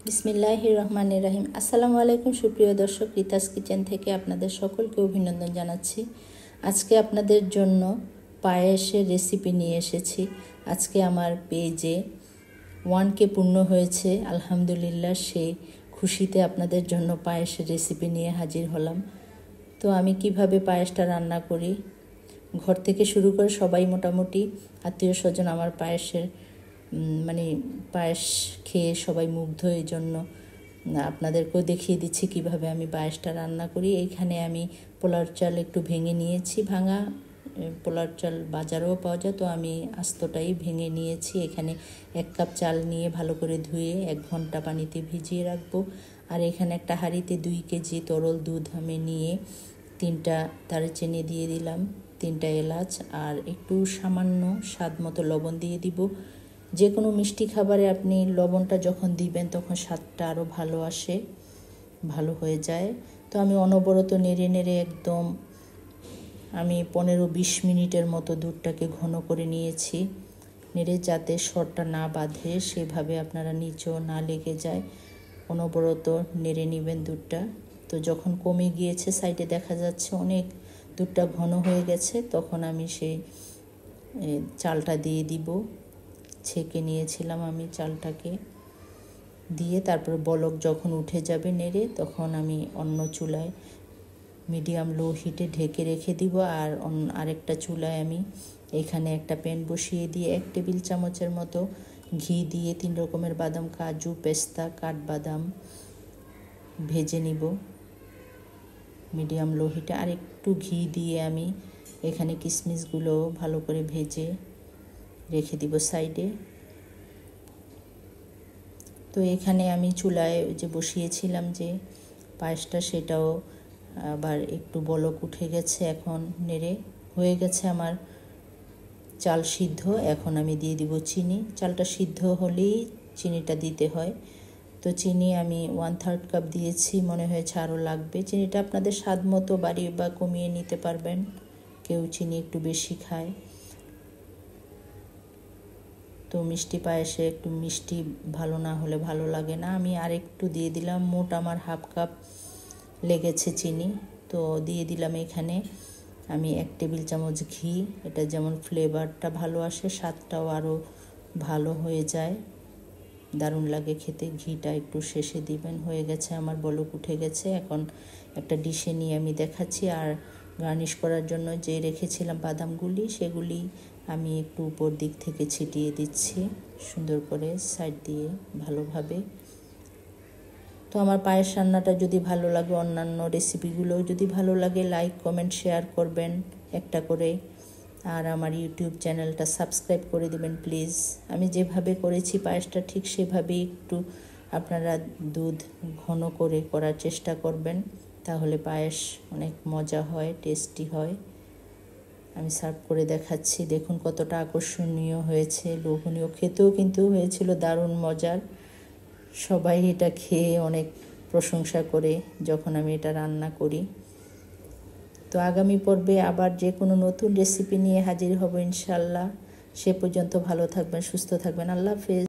বিসমিল্লাহির রহমানির রহিম। আসসালামু আলাইকুম সুপ্রিয় দর্শক, রিতাস কিচেন থেকে আপনাদের সকলকে অভিনন্দন জানাচ্ছি। আজকে আপনাদের জন্য পায়েসের রেসিপি নিয়ে এসেছি। আজকে আমার পেজে 1K পূর্ণ হয়েছে, আলহামদুলিল্লাহ। সেই খুশিতে আপনাদের জন্য পায়েসের রেসিপি নিয়ে হাজির হলাম। তো আমি কিভাবে পায়েসটা রান্না করি, ঘর থেকে শুরু করে সবাই মোটামুটি আত্মীয় স্বজন আমার পায়েসের পায়েস খেয়ে সবাই মুগ্ধ। এই জন্য আপনাদেরকেও দেখিয়ে দিচ্ছি কিভাবে আমি পায়েসটা রান্না করি। এইখানে আমি পোলার চাল একটু ভেঙে নিয়েছি। ভাঙা পোলার চাল বাজারেও পাওয়া যায়, তো আমি আস্তটাই ভেঙে নিয়েছি। এখানে 1 কাপ চাল নিয়ে ভালো করে ধুয়ে 1 ঘন্টা পানিতে ভিজিয়ে রাখবো। আর এখানে একটা হাঁড়িতে 2 কেজি তরল দুধ আমি নিয়ে 3টা দারচিনি দিয়ে দিলাম, 3টা এলাচ আর একটু সামান্য স্বাদ মতো লবণ দিয়ে দিব। যে কোনো মিষ্টি খাবারে আপনি লবণটা যখন দিবেন তখন স্বাদটা আরও ভালো আসে, ভালো হয়ে যায়। তো আমি অনবরত নেড়ে নেড়ে একদম আমি 15-20 মিনিটের মতো দুধটাকে ঘন করে নিয়েছি। নেড়ে যাতে সরটা না বাঁধে, সেভাবে আপনারা নিচেও না লেগে যায়, অনবরত নেড়ে নেবেন দুধটা। তো যখন কমে গিয়েছে, সাইডে দেখা যাচ্ছে অনেক দুধটা ঘন হয়ে গেছে, তখন আমি সেই চালটা দিয়ে দিব। ছেঁকে নিয়েছিলাম আমি চালটাকে দিয়ে, তারপর বলক যখন উঠে যাবে নেড়ে, তখন আমি অন্য চুলায় মিডিয়াম লো হিটে ঢেকে রেখে দিব। আর আরেকটা চুলায় আমি এখানে একটা প্যান বসিয়ে দিয়ে 1 টেবিল চামচের মতো ঘি দিয়ে 3 রকমের বাদাম, কাজু, পেস্তা, কাঠবাদাম ভেজে নিব মিডিয়াম লো হিটে। আর একটু ঘি দিয়ে আমি এখানে কিশমিশগুলো ভালো করে ভেজে রেখে দিব সাইডে। তো এখানে আমি চুলায় যে বসিয়েছিলাম যে পায়েসটা, সেটাও আবার একটু বলক উঠে গেছে। এখন নেড়ে হয়ে গেছে আমার চাল সিদ্ধ। এখন আমি দিয়ে দিব চিনি। চালটা সিদ্ধ হলেই চিনিটা দিতে হয়। তো চিনি আমি 1/3 কাপ দিয়েছি, মনে হয়েছে আরও লাগবে। চিনিটা আপনাদের স্বাদ মতো বাড়িয়ে বা কমিয়ে নিতে পারবেন, কেউ চিনি একটু বেশি খায়। তো মিষ্টি পায়েসে একটু মিষ্টি ভালো না হলে ভালো লাগে না। আমি আর একটু দিয়ে দিলাম, মোট আমার 1/2 কাপ লেগেছে চিনি। তো দিয়ে দিলাম এখানে আমি 1 টেবিল চামচ ঘি। এটা যেমন ফ্লেভারটা ভালো আসে, স্বাদটাও আরও ভালো হয়ে যায়, দারুণ লাগে খেতে। ঘিটা একটু শেষে দিবেন। হয়ে গেছে আমার, বলক উঠে গেছে। এখন একটা ডিশে নিয়ে আমি দেখাচ্ছি। আর গার্নিশ করার জন্য যে রেখেছিলাম বাদামগুলি, সেগুলি আমি একটু উপর দিক থেকে ছিটিয়ে দিচ্ছি সুন্দর করে সাইড দিয়ে ভালোভাবে। তো আমার পায়েস রান্নাটা যদি ভালো লাগে, অন্যান্য রেসিপিগুলোও যদি ভালো লাগে, লাইক, কমেন্ট, শেয়ার করবেন একটা করে। আর আমার ইউটিউব চ্যানেলটা সাবস্ক্রাইব করে দিবেন প্লিজ। আমি যেভাবে করেছি পায়েসটা ঠিক সেভাবেই একটু আপনারা দুধ ঘন করে করার চেষ্টা করবেন, তাহলে পায়েস অনেক মজা হয়, টেস্টি হয়। আমি সার্ভ করে দেখাচ্ছি, দেখুন কতটা আকর্ষণীয় হয়েছে, লোভনীয়। খেতেও কিন্তু হয়েছিল দারুণ মজার। সবাই এটা খেয়ে অনেক প্রশংসা করে যখন আমি এটা রান্না করি। তো আগামী পর্বে আবার যে কোনো নতুন রেসিপি নিয়ে হাজির হব ইনশাল্লাহ। সে পর্যন্ত ভালো থাকবেন, সুস্থ থাকবেন। আল্লাহ হাফেজ।